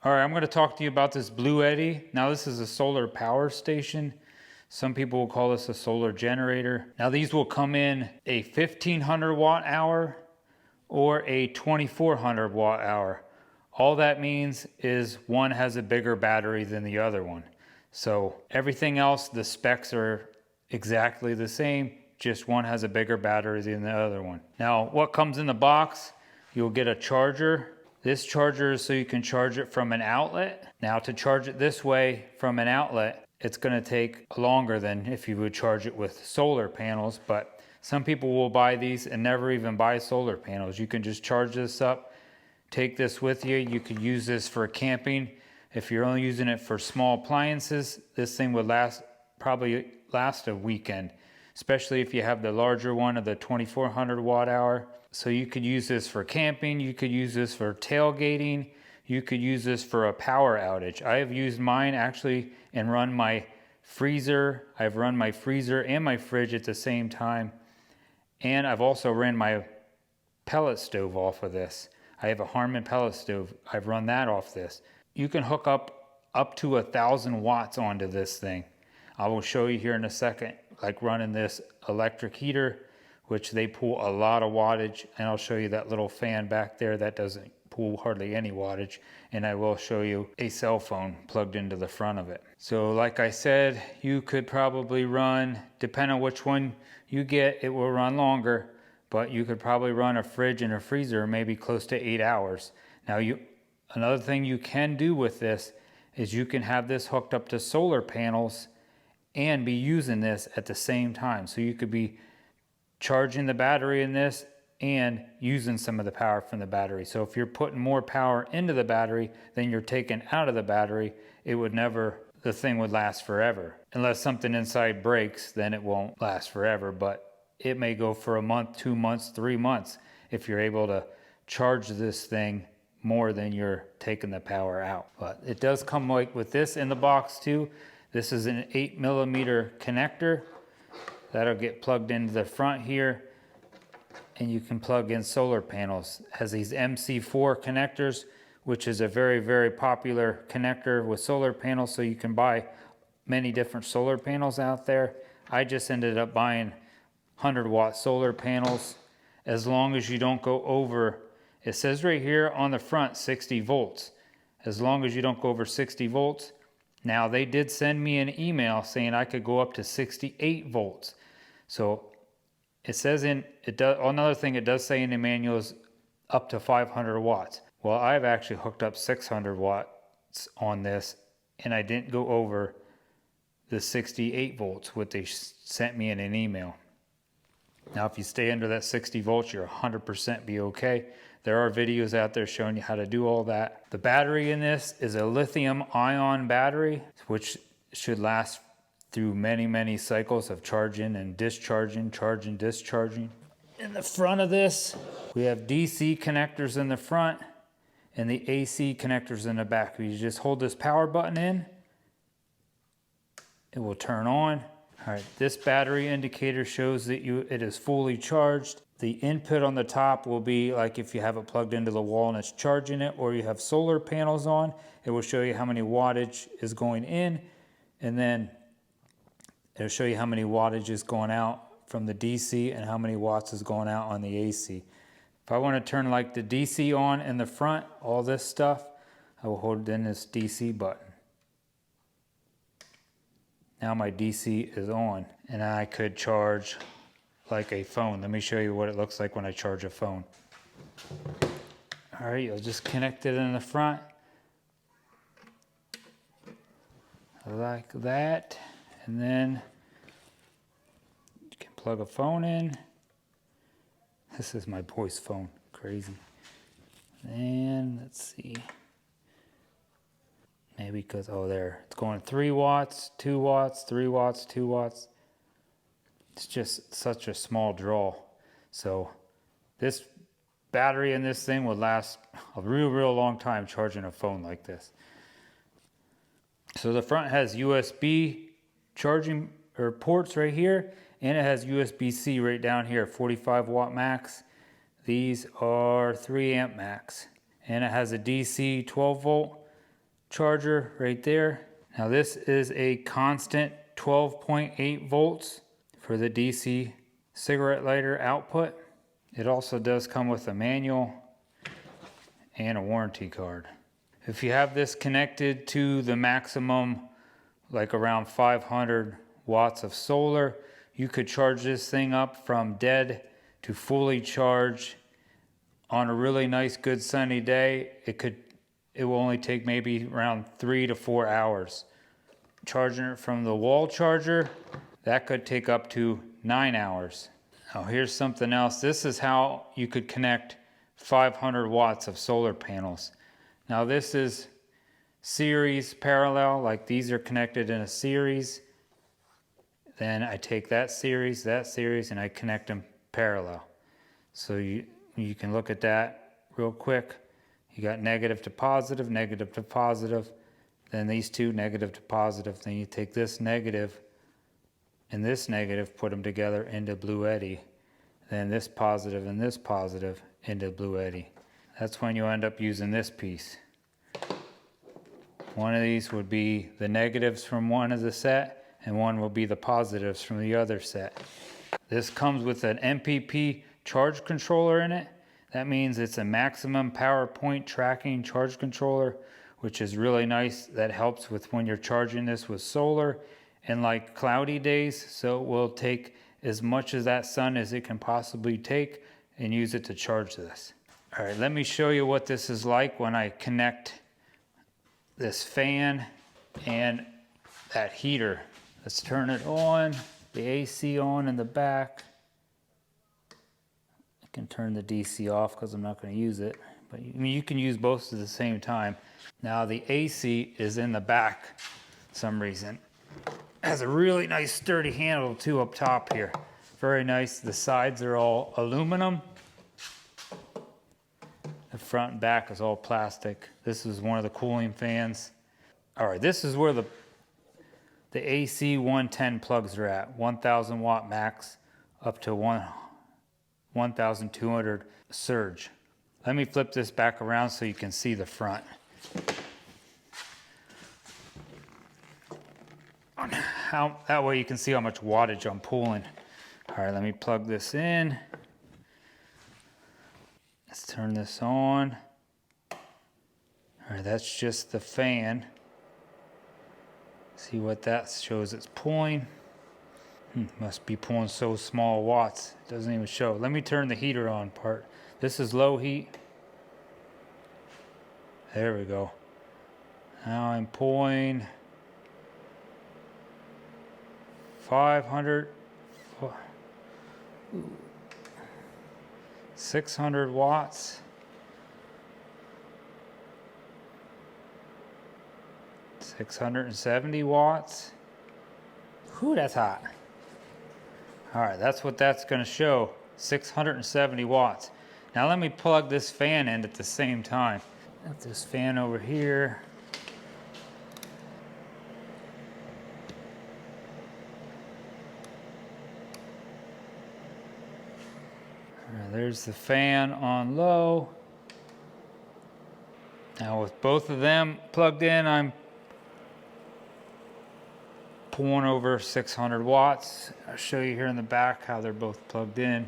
All right, I'm going to talk to you about this Bluetti. Now this is a solar power station. Some people will call this a solar generator. Now these will come in a 1500 watt hour or a 2400 watt hour. All that means is one has a bigger battery than the other one. So everything else, the specs are exactly the same, just one has a bigger battery than the other one. Now what comes in the box, you'll get a charger. This charger is so you can charge it from an outlet. Now to charge it this way from an outlet, it's gonna take longer than if you would charge it with solar panels, but some people will buy these and never even buy solar panels. You can just charge this up, take this with you. You could use this for camping. If you're only using it for small appliances, this thing would probably last a weekend, especially if you have the larger one of the 2400 watt hour. So you could use this for camping, you could use this for tailgating, you could use this for a power outage. I have used mine actually and run my freezer. I've run my freezer and my fridge at the same time. And I've also ran my pellet stove off of this. I have a Harman pellet stove. I've run that off this. You can hook up to 1,000 watts onto this thing. I will show you here in a second, like running this electric heater, which they pull a lot of wattage, and I'll show you that little fan back there that doesn't pull hardly any wattage, and I will show you a cell phone plugged into the front of it. So like I said, you could probably run, depending on which one you get, it will run longer, but you could probably run a fridge and a freezer maybe close to 8 hours. Now another thing you can do with this is you can have this hooked up to solar panels and be using this at the same time. So you could be charging the battery in this and using some of the power from the battery. So if you're putting more power into the battery than you're taking out of the battery, the thing would last forever. Unless something inside breaks, then it won't last forever, but it may go for a month, 2 months, 3 months if you're able to charge this thing more than you're taking the power out. But it does come like with this in the box too. This is an 8mm connector. That'll get plugged into the front here, and you can plug in solar panels. It has these MC4 connectors, which is a very, very popular connector with solar panels, so you can buy many different solar panels out there. I just ended up buying 100-watt solar panels, as long as you don't go over, it says right here on the front, 60 volts. As long as you don't go over 60 volts. Now they did send me an email saying I could go up to 68 volts. So it says another thing it does say in the manual is up to 500 watts. Well, I've actually hooked up 600 watts on this, and I didn't go over the 68 volts, what they sent me in an email. Now, if you stay under that 60 volts, you're 100% be okay. There are videos out there showing you how to do all that. The battery in this is a lithium ion battery, which should last through many, many cycles of charging and discharging, charging, discharging. In the front of this, we have DC connectors in the front and the AC connectors in the back. You just hold this power button in, it will turn on. All right, this battery indicator shows that it is fully charged. The input on the top will be like if you have it plugged into the wall and it's charging it, or you have solar panels on, it will show you how many wattage is going in, and then it'll show you how many wattage is going out from the DC and how many watts is going out on the AC. If I want to turn like the DC on in the front, all this stuff, I will hold in this DC button. Now my DC is on, and I could charge like a phone. Let me show you what it looks like when I charge a phone. All right, you'll just connect it in the front like that, and then you can plug a phone in. This is my boy's phone, crazy. And let's see. Maybe because, oh there, it's going 3 watts, 2 watts, 3 watts, 2 watts. It's just such a small draw. So this battery in this thing would last a real long time charging a phone like this. So the front has USB charging or ports right here, and it has USB-C right down here, 45 watt max. These are 3 amp max. And it has a DC 12 volt charger right there. Now this is a constant 12.8 volts for the DC cigarette lighter output. It also does come with a manual and a warranty card. If you have this connected to the maximum, like around 500 watts of solar, you could charge this thing up from dead to fully charged on a really nice, good sunny day. It will only take maybe around 3 to 4 hours. Charging it from the wall charger, that could take up to 9 hours. Now here's something else. This is how you could connect 500 watts of solar panels. Now this is series parallel, like these are connected in a series. Then I take that series, and I connect them parallel. So you can look at that real quick. You got negative to positive, then these two, negative to positive. Then you take this negative and this negative, put them together into Bluetti. Then this positive and this positive into Bluetti. That's when you end up using this piece. One of these would be the negatives from one of the set, and one will be the positives from the other set. This comes with an MPP charge controller in it. That means it's a maximum power point tracking charge controller, which is really nice. That helps with when you're charging this with solar and like cloudy days. So it will take as much of that sun as it can possibly take and use it to charge this. All right, let me show you what this is like when I connect this fan and that heater. Let's turn it on, the AC on in the back. I can turn the DC off because I'm not going to use it, but you can use both at the same time. Now the AC is in the back for some reason. It has a really nice sturdy handle too up top here. Very nice. The sides are all aluminum. The front and back is all plastic. This is one of the cooling fans. All right, this is where the AC 110 plugs are at. 1000 watt max up to 1200 surge. Let me flip this back around so you can see the front. That way you can see how much wattage I'm pulling. All right, let me plug this in. Let's turn this on. All right, that's just the fan. See what that shows it's pulling. Must be pulling so small watts. It doesn't even show. Let me turn the heater on part. This is low heat. There we go. Now I'm pulling 500, 600 watts. 670 watts. Whew, that's hot. All right, that's what that's going to show, 670 watts. Now let me plug this fan in at the same time. Got this fan over here. All right, there's the fan on low. Now with both of them plugged in, I'm pulling over 600 watts. I'll show you here in the back how they're both plugged in.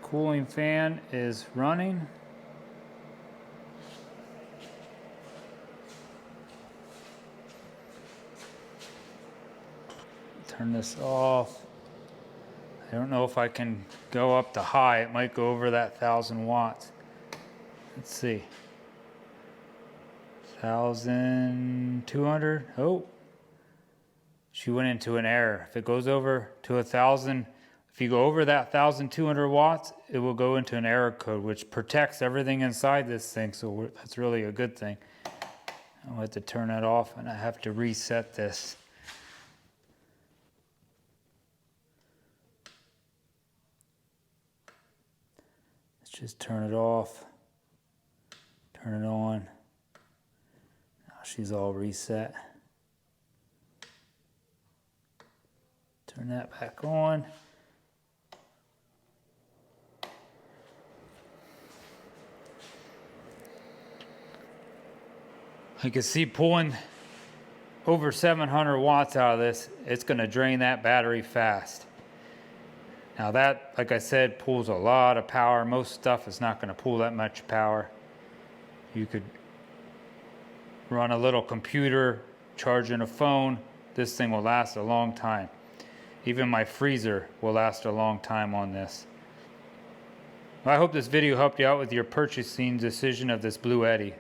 Cooling fan is running. Turn this off. I don't know if I can go up to high. It might go over that 1000 watts. Let's see. 1200. Oh, she went into an error. If it goes over to 1000, if you go over that 1200 watts, it will go into an error code, which protects everything inside this thing. So that's really a good thing. I'll have to turn it off and I have to reset this. Let's just turn it off, turn it on. She's all reset. Turn that back on. You can see pulling over 700 watts out of this, it's going to drain that battery fast. Now that, like I said, pulls a lot of power. Most stuff is not going to pull that much power. You could run a little computer, charging a phone. This thing will last a long time. Even my freezer will last a long time on this. Well, I hope this video helped you out with your purchasing decision of this Bluetti.